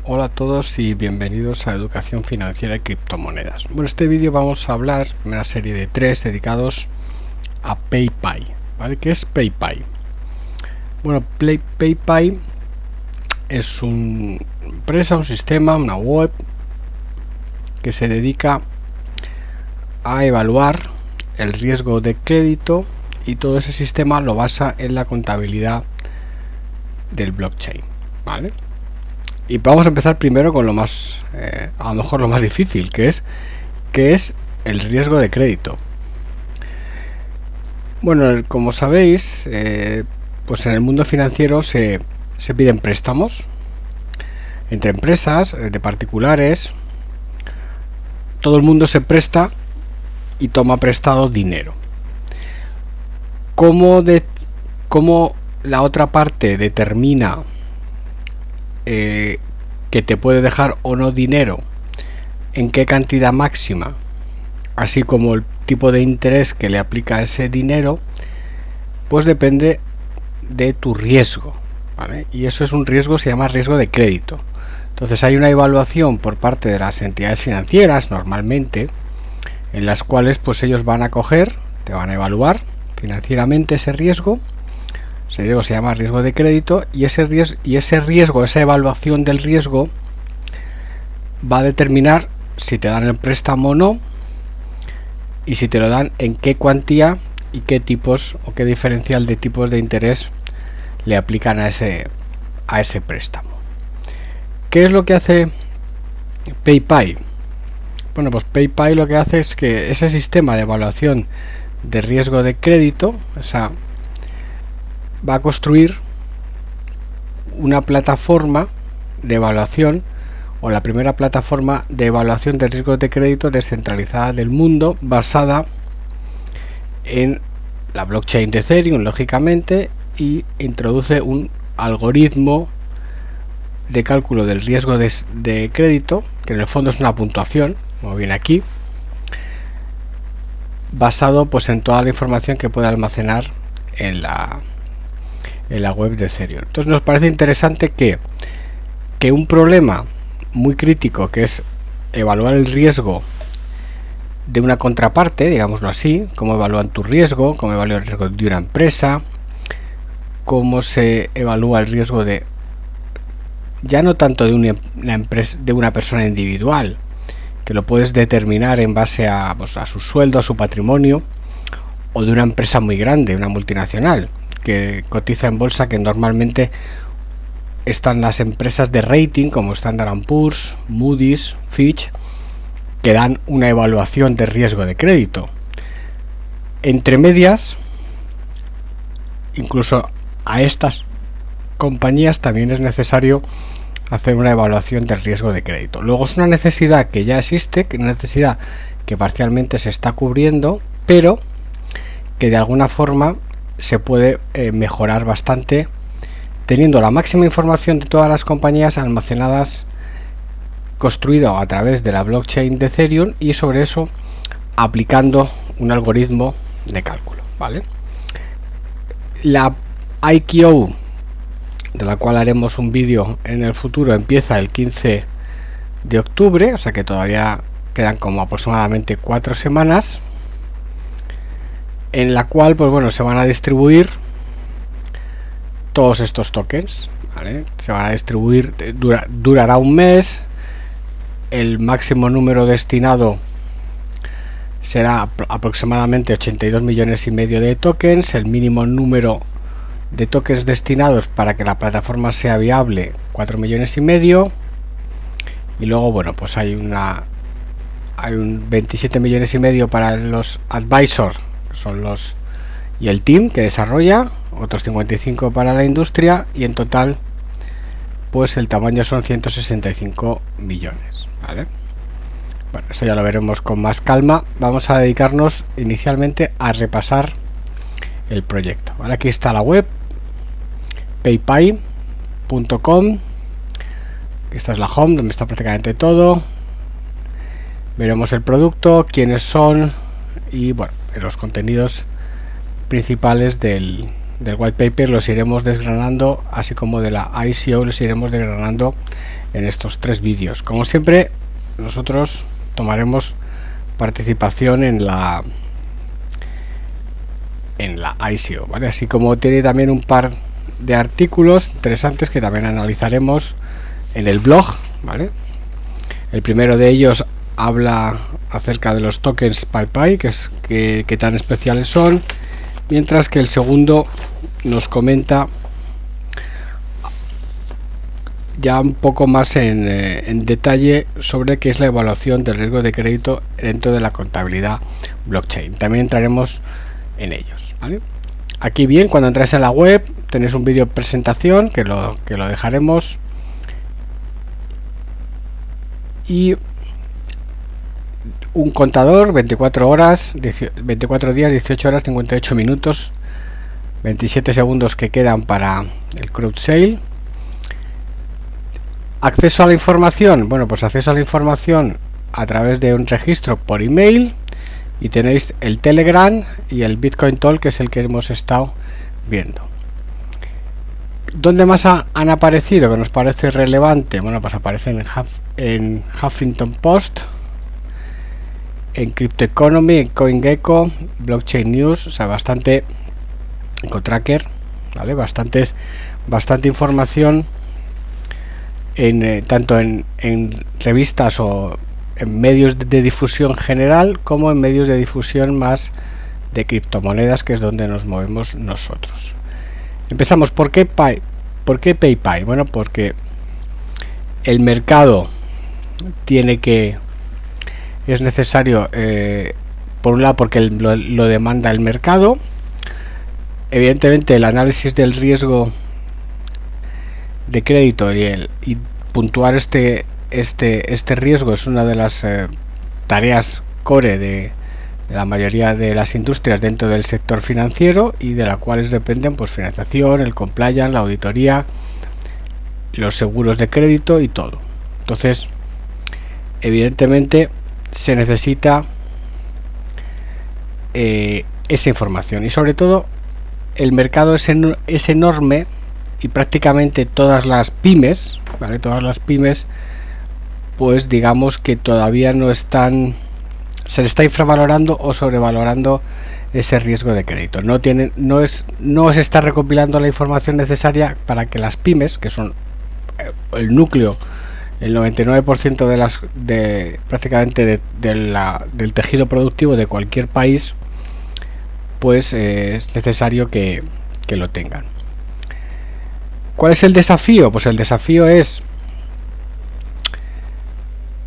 Hola a todos y bienvenidos a Educación Financiera y Criptomonedas. Bueno, este vídeo vamos a hablar de una serie de 3 dedicados a PayPay, ¿vale? ¿Qué es PayPay? Bueno, PayPay es una empresa, un sistema, una web que se dedica a evaluar el riesgo de crédito y todo ese sistema lo basa en la contabilidad del blockchain, ¿vale? Y vamos a empezar primero con lo más, a lo mejor lo más difícil, que es el riesgo de crédito. Bueno, como sabéis, pues en el mundo financiero se piden préstamos entre empresas, de particulares. Todo el mundo se presta y toma prestado dinero. ¿Cómo la otra parte determina que te puede dejar o no dinero, en qué cantidad máxima, así como el tipo de interés que le aplica a ese dinero, pues depende de tu riesgo, ¿vale? Y eso es un riesgo, se llama riesgo de crédito. Entonces hay una evaluación por parte de las entidades financieras normalmente, en las cuales pues ellos van a coger, te van a evaluar financieramente ese riesgo. Ese riesgo se llama riesgo de crédito y ese riesgo, esa evaluación del riesgo va a determinar si te dan el préstamo o no, y si te lo dan, en qué cuantía y qué tipos o qué diferencial de tipos de interés le aplican a ese préstamo. ¿Qué es lo que hace PayPay? Bueno, pues PayPay lo que hace es que ese sistema de evaluación de riesgo de crédito, va a construir una plataforma de evaluación, o la primera plataforma de evaluación de riesgos de crédito descentralizada del mundo, basada en la blockchain de Ethereum, lógicamente, y introduce un algoritmo de cálculo del riesgo de crédito, que en el fondo es una puntuación, como viene aquí, basado pues en toda la información que puede almacenar en la web de Ethereum. Entonces nos parece interesante que un problema muy crítico, que es evaluar el riesgo de una contraparte, digámoslo así, cómo evalúan tu riesgo, cómo evalúa el riesgo de una empresa, cómo se evalúa el riesgo de, ya no tanto de una empresa, de una persona individual, que lo puedes determinar en base a su sueldo, a su patrimonio, o de una empresa muy grande, una multinacional que cotiza en bolsa, que normalmente están las empresas de rating como Standard & Poor's, Moody's, Fitch, que dan una evaluación de riesgo de crédito. Entre medias, incluso a estas compañías también es necesario hacer una evaluación del riesgo de crédito. Luego es una necesidad que ya existe, una necesidad que parcialmente se está cubriendo, pero que de alguna forma se puede mejorar bastante, teniendo la máxima información de todas las compañías almacenadas, construido a través de la blockchain de Ethereum, y sobre eso aplicando un algoritmo de cálculo, ¿vale? La ICO, de la cual haremos un vídeo en el futuro, empieza el 15 de octubre, o sea que todavía quedan como aproximadamente 4 semanas, en la cual pues bueno, se van a distribuir todos estos tokens, ¿vale? Se van a distribuir, durará un mes. El máximo número destinado será aproximadamente 82 millones y medio de tokens. El mínimo número de tokens destinados para que la plataforma sea viable, 4 millones y medio. Y luego bueno, pues hay un 27 millones y medio para los advisors, que son y el team que desarrolla, otros 55 para la industria, y en total pues el tamaño son 165 millones, ¿vale? Bueno, eso ya lo veremos con más calma. Vamos a dedicarnos inicialmente a repasar el proyecto, ¿vale? Aquí está la web, paypay.com. Esta es la home, donde está prácticamente todo. Veremos el producto, quiénes son y bueno, los contenidos principales del white paper los iremos desgranando, así como de la ICO los iremos desgranando en estos 3 vídeos. Como siempre, nosotros tomaremos participación en la ICO, ¿vale? Así como tiene también un par de artículos interesantes que también analizaremos en el blog, ¿vale? El primero de ellos habla acerca de los tokens PayPay, que tan especiales son, mientras que el segundo nos comenta ya un poco más en detalle sobre qué es la evaluación del riesgo de crédito dentro de la contabilidad blockchain. También entraremos en ellos, ¿vale? Aquí bien, cuando entráis a la web tenéis un vídeo presentación que lo dejaremos, y un contador 24 horas, 24 días, 18 horas, 58 minutos, 27 segundos que quedan para el crowd sale. Acceso a la información, bueno, pues acceso a la información a través de un registro por email, y tenéis el Telegram y el Bitcoin Talk, que es el que hemos estado viendo. ¿Dónde más han aparecido que nos parece relevante? Bueno, pues aparecen en Huffington Post, en Crypto Economy, en CoinGecko, Blockchain News, o sea, bastante, EcoTracker, ¿vale? Bastante información tanto en revistas o en medios de difusión general, como en medios de difusión más de criptomonedas, que es donde nos movemos nosotros. Empezamos. ¿Por qué PayPay? Bueno, porque el mercado es necesario, por un lado porque lo demanda el mercado. Evidentemente el análisis del riesgo de crédito y puntuar este riesgo es una de las tareas core de la mayoría de las industrias dentro del sector financiero, y de la cuales dependen pues financiación, el compliance, la auditoría, los seguros de crédito y todo. Entonces, evidentemente se necesita esa información, y sobre todo el mercado es enorme, y prácticamente todas las pymes, ¿vale? Todas las pymes, pues digamos que todavía se le está infravalorando o sobrevalorando ese riesgo de crédito. No se está recopilando la información necesaria para que las pymes, que son el núcleo, el 99% prácticamente del tejido productivo de cualquier país, pues es necesario que lo tengan. ¿Cuál es el desafío? Pues el desafío es,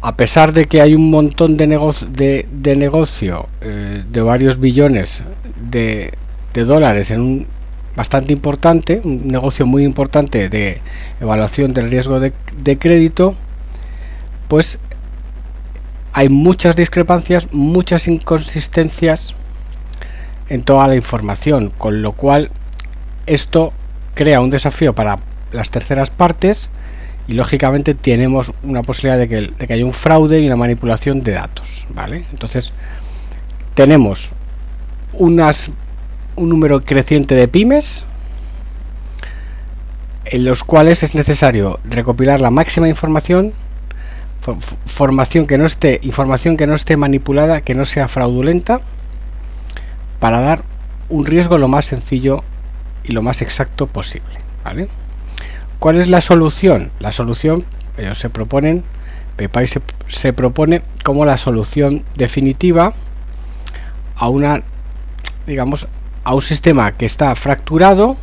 a pesar de que hay un montón de negocio de varios billones de dólares en un bastante importante, un negocio muy importante de evaluación del riesgo de crédito, pues hay muchas discrepancias, muchas inconsistencias en toda la información, con lo cual esto crea un desafío para las terceras partes, y lógicamente tenemos una posibilidad de que haya un fraude y una manipulación de datos, ¿vale? Entonces tenemos un número creciente de pymes en los cuales es necesario recopilar la máxima información, información que no esté manipulada, que no sea fraudulenta, para dar un riesgo lo más sencillo y lo más exacto posible, ¿vale? ¿Cuál es la solución? La solución, ellos se proponen, PayPay se propone como la solución definitiva a un sistema que está fracturado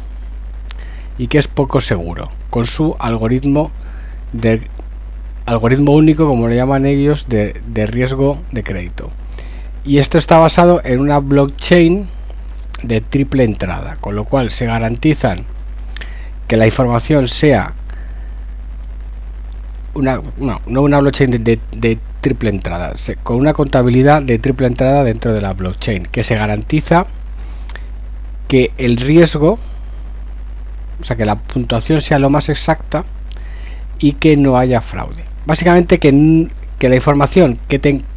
y que es poco seguro, con su algoritmo único, como lo llaman ellos, de riesgo de crédito. Y esto está basado en una blockchain de triple entrada, con lo cual se garantizan que la información sea no una blockchain de triple entrada, con una contabilidad de triple entrada dentro de la blockchain, que se garantiza que el riesgo, o sea, que la puntuación sea lo más exacta y que no haya fraude. Básicamente que la información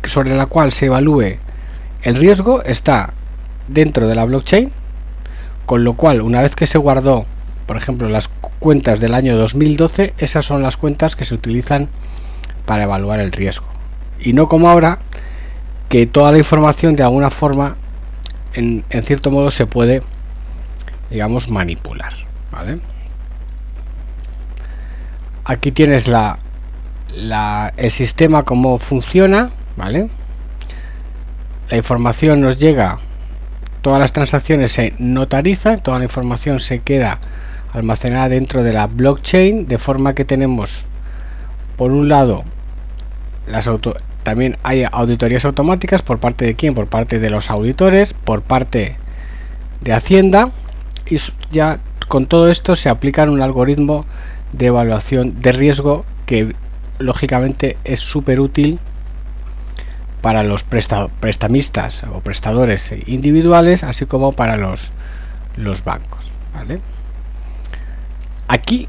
sobre la cual se evalúe el riesgo está dentro de la blockchain, con lo cual una vez que se guardó por ejemplo, las cuentas del año 2012, esas son las cuentas que se utilizan para evaluar el riesgo. Y no como ahora, que toda la información de alguna forma, en cierto modo, se puede, digamos, manipular, ¿vale? Aquí tienes el sistema, cómo funciona, ¿vale? La información nos llega, todas las transacciones se notarizan, toda la información se queda almacenada dentro de la blockchain, de forma que tenemos, por un lado, también hay auditorías automáticas. ¿Por parte de quién? Por parte de los auditores, por parte de Hacienda, y ya con todo esto se aplica un algoritmo de evaluación de riesgo que lógicamente es súper útil para los prestamistas o prestadores individuales, así como para los bancos, ¿vale? Aquí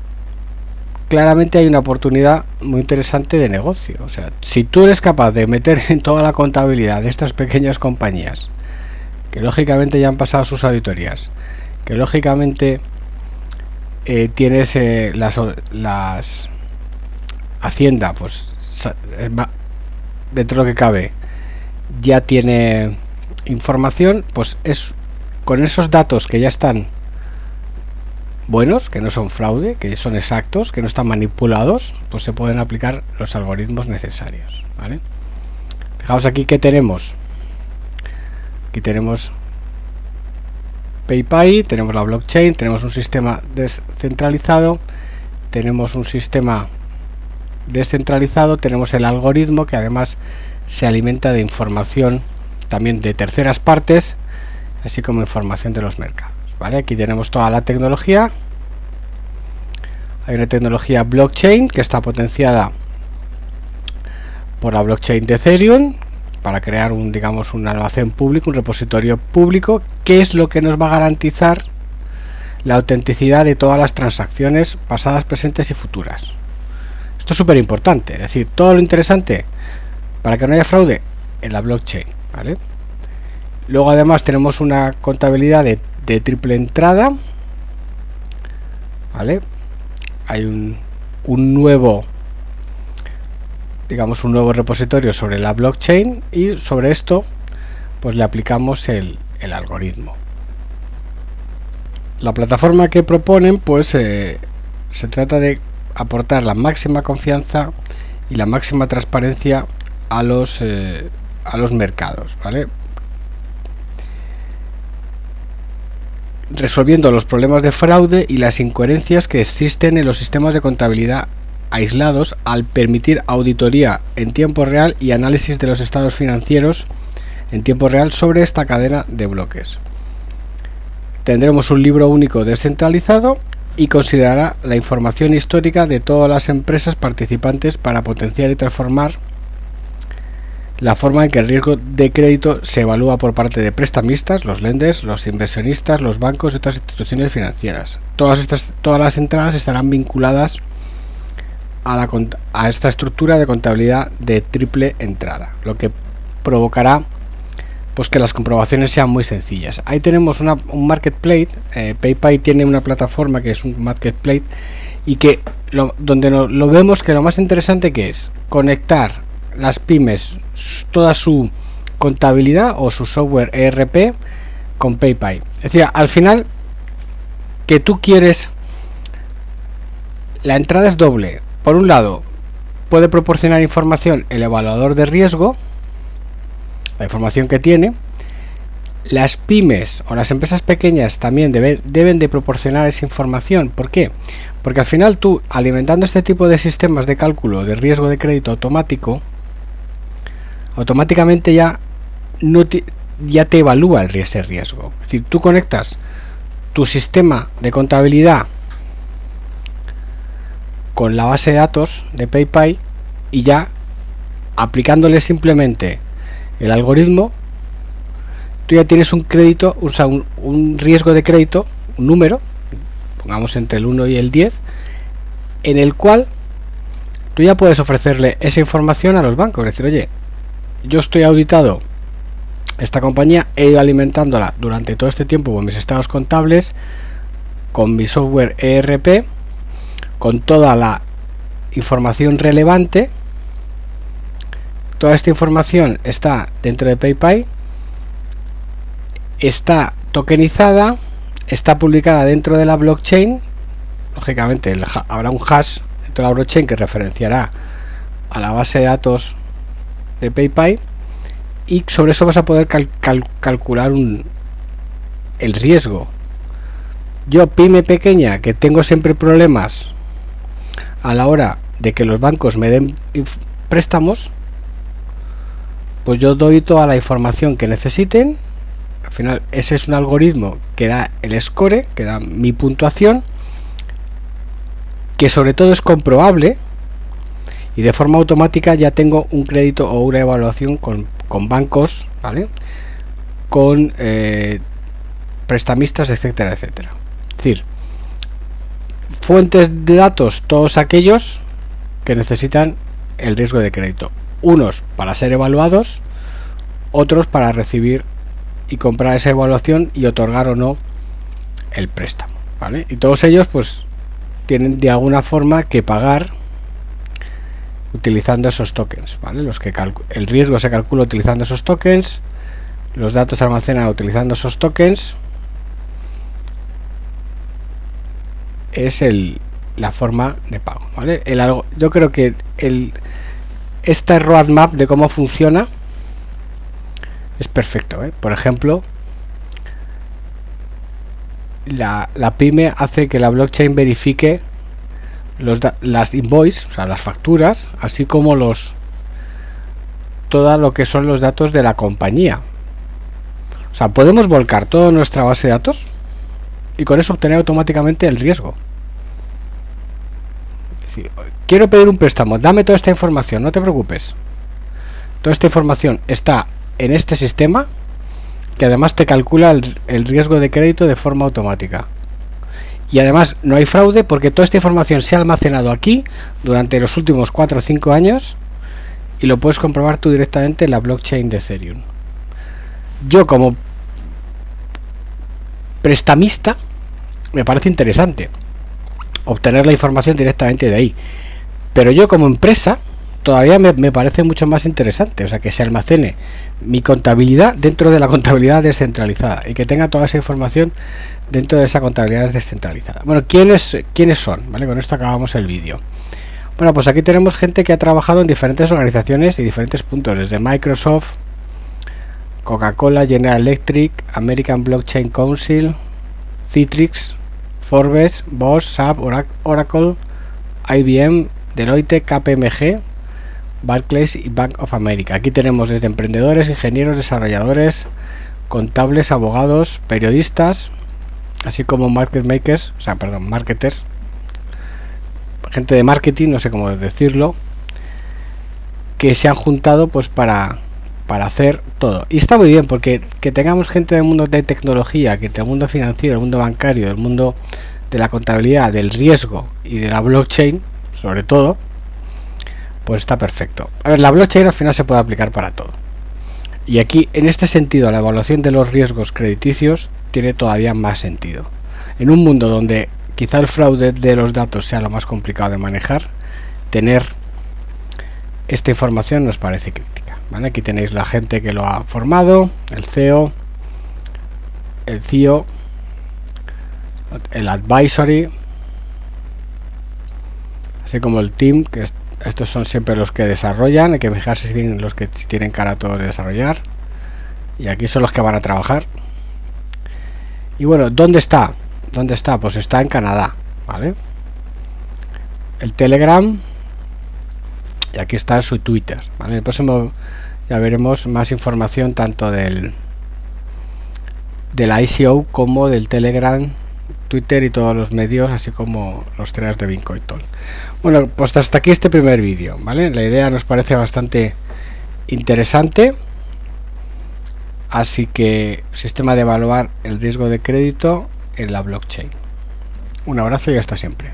claramente hay una oportunidad muy interesante de negocio. O sea, si tú eres capaz de meter en toda la contabilidad de estas pequeñas compañías, que lógicamente ya han pasado sus auditorías, que lógicamente tienes las Hacienda, pues dentro de lo que cabe, ya tiene información, pues es con esos datos que ya están buenos, que no son fraude, que son exactos, que no están manipulados, pues se pueden aplicar los algoritmos necesarios, ¿vale? Fijaos aquí que tenemos. Aquí tenemos PayPay, tenemos la blockchain, tenemos un sistema descentralizado, tenemos un sistema descentralizado, tenemos el algoritmo que además se alimenta de información también de terceras partes, así como información de los mercados, ¿vale? Aquí tenemos toda la tecnología. Hay una tecnología blockchain que está potenciada por la blockchain de Ethereum para crear digamos, un almacén público, un repositorio público, que es lo que nos va a garantizar la autenticidad de todas las transacciones pasadas, presentes y futuras. Esto es súper importante, es decir, todo lo interesante para que no haya fraude en la blockchain, ¿vale? Luego además tenemos una contabilidad de triple entrada, ¿vale? Hay un nuevo, digamos, un nuevo repositorio sobre la blockchain, y sobre esto pues le aplicamos el algoritmo. La plataforma que proponen, pues se trata de aportar la máxima confianza y la máxima transparencia a los mercados, ¿vale? Resolviendo los problemas de fraude y las incoherencias que existen en los sistemas de contabilidad aislados, al permitir auditoría en tiempo real y análisis de los estados financieros en tiempo real sobre esta cadena de bloques. Tendremos un libro único descentralizado y considerará la información histórica de todas las empresas participantes para potenciar y transformar la forma en que el riesgo de crédito se evalúa por parte de prestamistas, los lenders, los inversionistas, los bancos y otras instituciones financieras. Todas las entradas estarán vinculadas a esta estructura de contabilidad de triple entrada, lo que provocará pues que las comprobaciones sean muy sencillas. Ahí tenemos un marketplace. PayPay tiene una plataforma que es un marketplace, y que donde lo vemos que lo más interesante que es conectar las pymes, toda su contabilidad o su software ERP con PayPay. Es decir, al final, que tú quieres, la entrada es doble. Por un lado, puede proporcionar información el evaluador de riesgo, la información que tiene. Las pymes o las empresas pequeñas también deben de proporcionar esa información. ¿Por qué? Porque al final tú, alimentando este tipo de sistemas de cálculo de riesgo de crédito automático, automáticamente ya te evalúa ese riesgo. Es decir, tú conectas tu sistema de contabilidad con la base de datos de PayPay, y ya aplicándole simplemente el algoritmo, tú ya tienes un crédito, un riesgo de crédito, un número, pongamos entre el 1 y el 10, en el cual tú ya puedes ofrecerle esa información a los bancos. Es decir, oye, yo estoy auditado esta compañía, he ido alimentándola durante todo este tiempo con mis estados contables, con mi software ERP, con toda la información relevante. Toda esta información está dentro de PayPal, está tokenizada, está publicada dentro de la blockchain. Lógicamente habrá un hash dentro de la blockchain que referenciará a la base de datos de PayPal, y sobre eso vas a poder calcular el riesgo. Yo, pyme pequeña, que tengo siempre problemas a la hora de que los bancos me den préstamos, pues yo doy toda la información que necesiten. Al final ese es un algoritmo que da el score, que da mi puntuación, que sobre todo es comprobable, y de forma automática ya tengo un crédito o una evaluación con bancos, ¿vale? Con prestamistas, etcétera, etcétera. Es decir, fuentes de datos, todos aquellos que necesitan el riesgo de crédito, unos para ser evaluados, otros para recibir y comprar esa evaluación y otorgar o no el préstamo, ¿vale? Y todos ellos pues tienen de alguna forma que pagar utilizando esos tokens, ¿vale? El riesgo se calcula utilizando esos tokens, los datos se almacenan utilizando esos tokens. Es la forma de pago, ¿vale? Yo creo que esta roadmap de cómo funciona es perfecto, ¿eh? Por ejemplo, la pyme hace que la blockchain verifique las invoices, o sea, las facturas, así como todo lo que son los datos de la compañía. O sea, podemos volcar toda nuestra base de datos y con eso obtener automáticamente el riesgo. Es decir, quiero pedir un préstamo, dame toda esta información, no te preocupes. Toda esta información está en este sistema, que además te calcula el riesgo de crédito de forma automática. Y además no hay fraude, porque toda esta información se ha almacenado aquí durante los últimos 4 o 5 años y lo puedes comprobar tú directamente en la blockchain de Ethereum. Yo, como prestamista, me parece interesante obtener la información directamente de ahí, pero yo como empresa todavía me parece mucho más interesante, o sea, que se almacene mi contabilidad dentro de la contabilidad descentralizada y que tenga toda esa información dentro de esa contabilidad descentralizada. Bueno, ¿quiénes son? ¿Vale? Con esto acabamos el vídeo. Bueno, pues aquí tenemos gente que ha trabajado en diferentes organizaciones y diferentes puntos, desde Microsoft, Coca-Cola, General Electric, American Blockchain Council, Citrix, Forbes, Bosch, SAP, Oracle, IBM, Deloitte, KPMG, Barclays y Bank of America. Aquí tenemos desde emprendedores, ingenieros, desarrolladores, contables, abogados, periodistas, así como marketers, gente de marketing, no sé cómo decirlo, que se han juntado pues para hacer todo. Y está muy bien, porque que tengamos gente del mundo de tecnología, que del mundo financiero, del mundo bancario, del mundo de la contabilidad, del riesgo y de la blockchain, sobre todo, pues está perfecto. A ver, la blockchain al final se puede aplicar para todo. Y aquí, en este sentido, la evaluación de los riesgos crediticios tiene todavía más sentido. En un mundo donde quizá el fraude de los datos sea lo más complicado de manejar, tener esta información nos parece crítica, ¿vale? Aquí tenéis la gente que lo ha formado, el CEO, el CIO, el advisory, así como el team, que estos son siempre los que desarrollan. Hay que fijarse si tienen los que tienen cara todos de desarrollar, y aquí son los que van a trabajar. Y bueno, ¿dónde está? Pues está en Canadá, ¿vale? El Telegram, y aquí está su Twitter, ¿vale? En el próximo ya veremos más información tanto del ICO como del Telegram, Twitter y todos los medios, así como los traders de Bitcoin. Bueno, pues hasta aquí este primer vídeo, ¿vale? La idea nos parece bastante interesante, así que sistema de evaluar el riesgo de crédito en la blockchain. Un abrazo y hasta siempre.